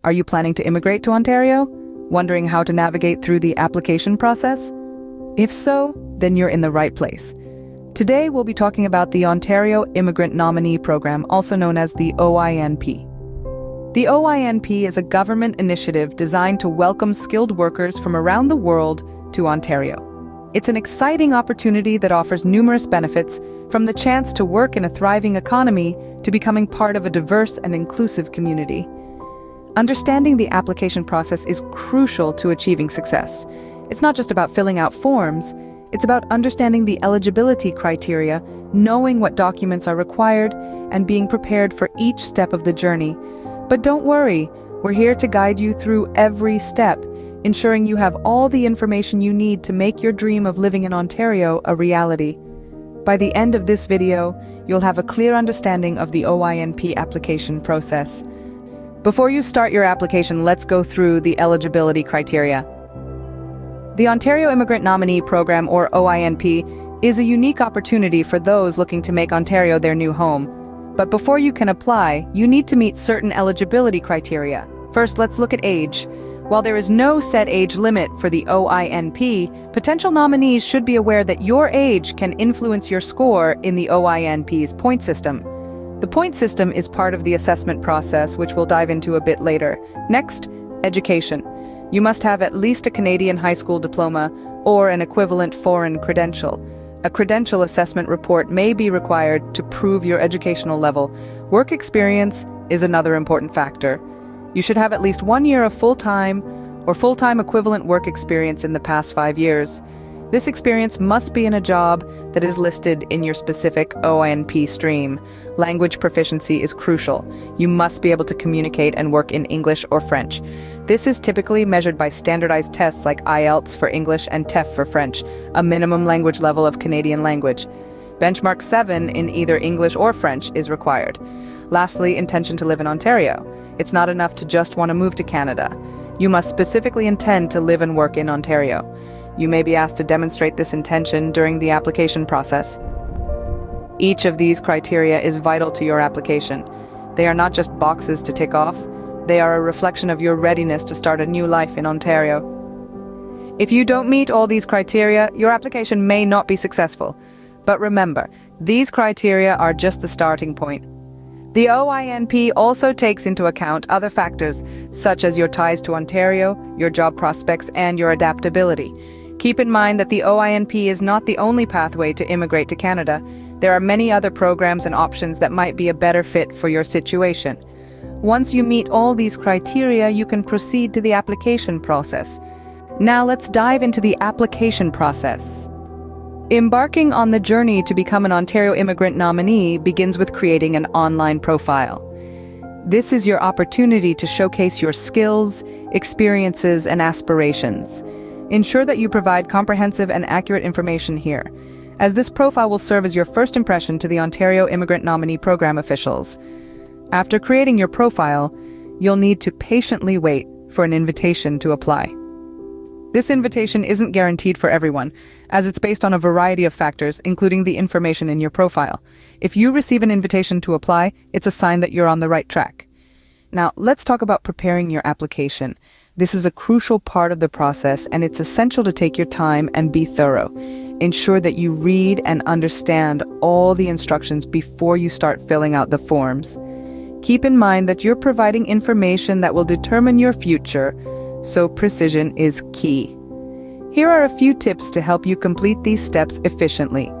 Are you planning to immigrate to Ontario? Wondering how to navigate through the application process? If so, then you're in the right place. Today, we'll be talking about the Ontario Immigrant Nominee Program, also known as the OINP. The OINP is a government initiative designed to welcome skilled workers from around the world to Ontario. It's an exciting opportunity that offers numerous benefits, from the chance to work in a thriving economy to becoming part of a diverse and inclusive community. Understanding the application process is crucial to achieving success. It's not just about filling out forms, it's about understanding the eligibility criteria, knowing what documents are required, and being prepared for each step of the journey. But don't worry, we're here to guide you through every step, ensuring you have all the information you need to make your dream of living in Ontario a reality. By the end of this video, you'll have a clear understanding of the OINP application process. Before you start your application, let's go through the eligibility criteria. The Ontario Immigrant Nominee Program, or OINP, is a unique opportunity for those looking to make Ontario their new home. But before you can apply, you need to meet certain eligibility criteria. First, let's look at age. While there is no set age limit for the OINP, potential nominees should be aware that your age can influence your score in the OINP's point system. The point system is part of the assessment process, which we'll dive into a bit later. Next, education. You must have at least a Canadian high school diploma or an equivalent foreign credential. A credential assessment report may be required to prove your educational level. Work experience is another important factor. You should have at least 1 year of full-time or full-time equivalent work experience in the past 5 years. This experience must be in a job that is listed in your specific OINP stream. Language proficiency is crucial. You must be able to communicate and work in English or French. This is typically measured by standardized tests like IELTS for English and TEF for French, a minimum language level of Canadian language. Benchmark 7 in either English or French is required. Lastly, intention to live in Ontario. It's not enough to just want to move to Canada. You must specifically intend to live and work in Ontario. You may be asked to demonstrate this intention during the application process. Each of these criteria is vital to your application. They are not just boxes to tick off. They are a reflection of your readiness to start a new life in Ontario. If you don't meet all these criteria, your application may not be successful. But remember, these criteria are just the starting point. The OINP also takes into account other factors, such as your ties to Ontario, your job prospects, and your adaptability. Keep in mind that the OINP is not the only pathway to immigrate to Canada. There are many other programs and options that might be a better fit for your situation. Once you meet all these criteria, you can proceed to the application process. Now let's dive into the application process. Embarking on the journey to become an Ontario immigrant nominee begins with creating an online profile. This is your opportunity to showcase your skills, experiences, and aspirations. Ensure that you provide comprehensive and accurate information here, as this profile will serve as your first impression to the Ontario Immigrant Nominee Program officials. After creating your profile, you'll need to patiently wait for an invitation to apply. This invitation isn't guaranteed for everyone, as it's based on a variety of factors, including the information in your profile. If you receive an invitation to apply, it's a sign that you're on the right track. Now, let's talk about preparing your application. This is a crucial part of the process, and it's essential to take your time and be thorough. Ensure that you read and understand all the instructions before you start filling out the forms. Keep in mind that you're providing information that will determine your future, so precision is key. Here are a few tips to help you complete these steps efficiently.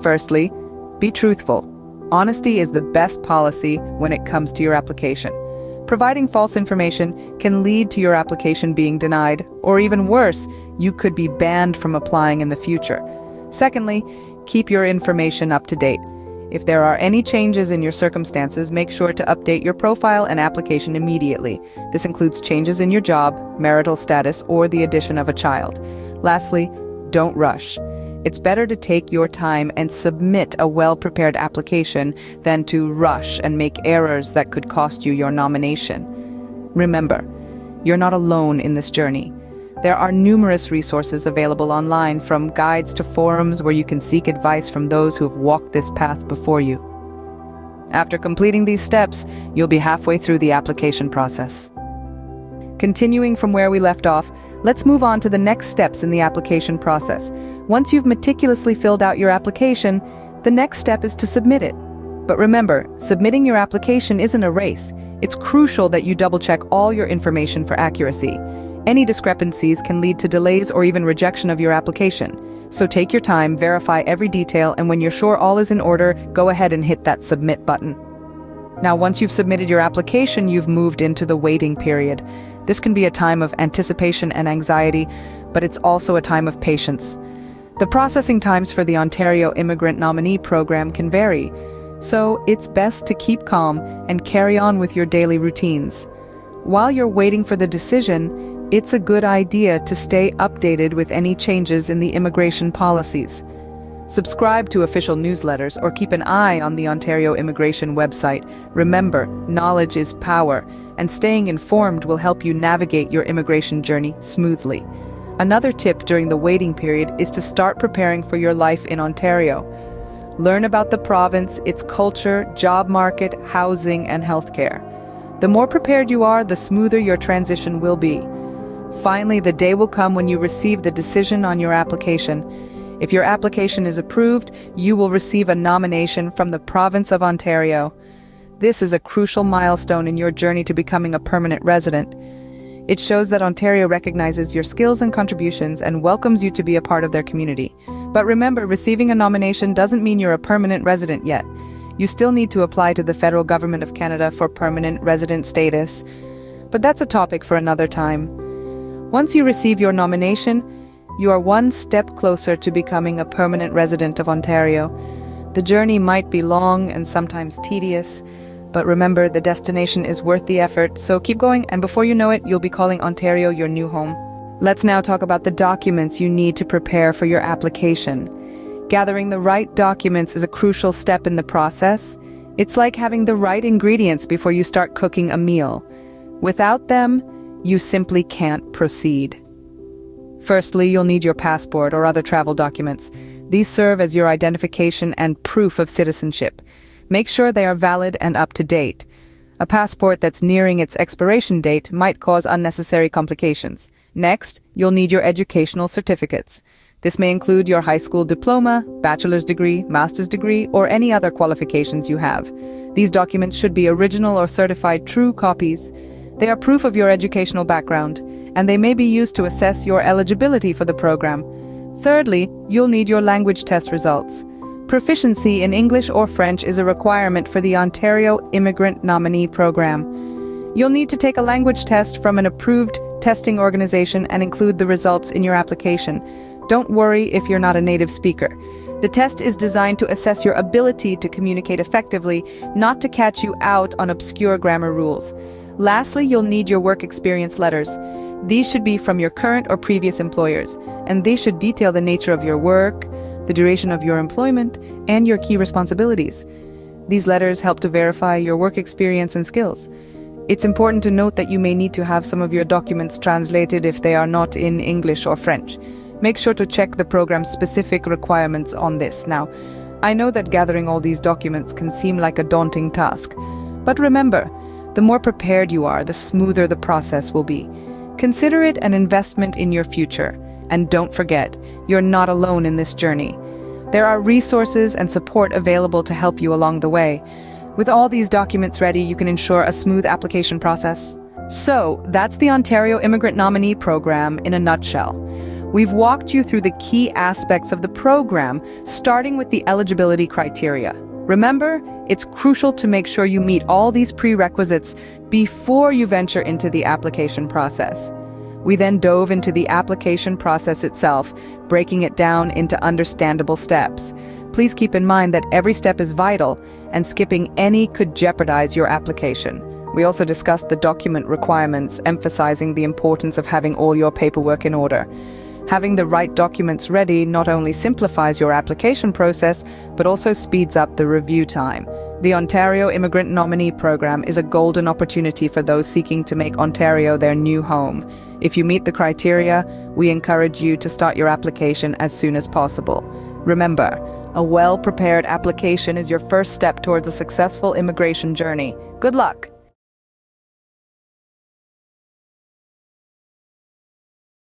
Firstly, be truthful. Honesty is the best policy when it comes to your application. Providing false information can lead to your application being denied, or even worse, you could be banned from applying in the future. Secondly, keep your information up to date. If there are any changes in your circumstances, make sure to update your profile and application immediately. This includes changes in your job, marital status, or the addition of a child. Lastly, don't rush. It's better to take your time and submit a well-prepared application than to rush and make errors that could cost you your nomination. Remember, you're not alone in this journey. There are numerous resources available online, from guides to forums where you can seek advice from those who have walked this path before you. After completing these steps, you'll be halfway through the application process. Continuing from where we left off, let's move on to the next steps in the application process. Once you've meticulously filled out your application, the next step is to submit it. But remember, submitting your application isn't a race. It's crucial that you double-check all your information for accuracy. Any discrepancies can lead to delays or even rejection of your application. So take your time, verify every detail, and when you're sure all is in order, go ahead and hit that submit button. Now, once you've submitted your application, you've moved into the waiting period. This can be a time of anticipation and anxiety, but it's also a time of patience. The processing times for the Ontario Immigrant Nominee Program can vary, so it's best to keep calm and carry on with your daily routines. While you're waiting for the decision, it's a good idea to stay updated with any changes in the immigration policies. Subscribe to official newsletters or keep an eye on the Ontario Immigration website. Remember, knowledge is power, and staying informed will help you navigate your immigration journey smoothly. Another tip during the waiting period is to start preparing for your life in Ontario. Learn about the province, its culture, job market, housing, and healthcare. The more prepared you are, the smoother your transition will be. Finally, the day will come when you receive the decision on your application. If your application is approved, you will receive a nomination from the province of Ontario. This is a crucial milestone in your journey to becoming a permanent resident. It shows that Ontario recognizes your skills and contributions and welcomes you to be a part of their community. But remember, receiving a nomination doesn't mean you're a permanent resident yet. You still need to apply to the federal government of Canada for permanent resident status. But that's a topic for another time. Once you receive your nomination, you are one step closer to becoming a permanent resident of Ontario. The journey might be long and sometimes tedious, but remember, the destination is worth the effort, so keep going, and before you know it, you'll be calling Ontario your new home. Let's now talk about the documents you need to prepare for your application. Gathering the right documents is a crucial step in the process. It's like having the right ingredients before you start cooking a meal. Without them, you simply can't proceed. Firstly, you'll need your passport or other travel documents. These serve as your identification and proof of citizenship. Make sure they are valid and up to date. A passport that's nearing its expiration date might cause unnecessary complications. Next, you'll need your educational certificates. This may include your high school diploma, bachelor's degree, master's degree, or any other qualifications you have. These documents should be original or certified true copies. They are proof of your educational background, and they may be used to assess your eligibility for the program. Thirdly, you'll need your language test results. Proficiency in English or French is a requirement for the Ontario Immigrant Nominee Program. You'll need to take a language test from an approved testing organization and include the results in your application. Don't worry if you're not a native speaker. The test is designed to assess your ability to communicate effectively, not to catch you out on obscure grammar rules. Lastly, you'll need your work experience letters. These should be from your current or previous employers, and they should detail the nature of your work, the duration of your employment, and your key responsibilities. These letters help to verify your work experience and skills. It's important to note that you may need to have some of your documents translated if they are not in English or French. Make sure to check the program's specific requirements on this. Now, I know that gathering all these documents can seem like a daunting task, but remember, the more prepared you are, the smoother the process will be. Consider it an investment in your future. And don't forget, you're not alone in this journey. There are resources and support available to help you along the way. With all these documents ready, you can ensure a smooth application process. So, that's the Ontario Immigrant Nominee Program in a nutshell. We've walked you through the key aspects of the program, starting with the eligibility criteria. Remember, it's crucial to make sure you meet all these prerequisites before you venture into the application process. We then dove into the application process itself, breaking it down into understandable steps. Please keep in mind that every step is vital, and skipping any could jeopardize your application. We also discussed the document requirements, emphasizing the importance of having all your paperwork in order. Having the right documents ready not only simplifies your application process, but also speeds up the review time. The Ontario Immigrant Nominee Program is a golden opportunity for those seeking to make Ontario their new home. If you meet the criteria, we encourage you to start your application as soon as possible. Remember, a well-prepared application is your first step towards a successful immigration journey. Good luck!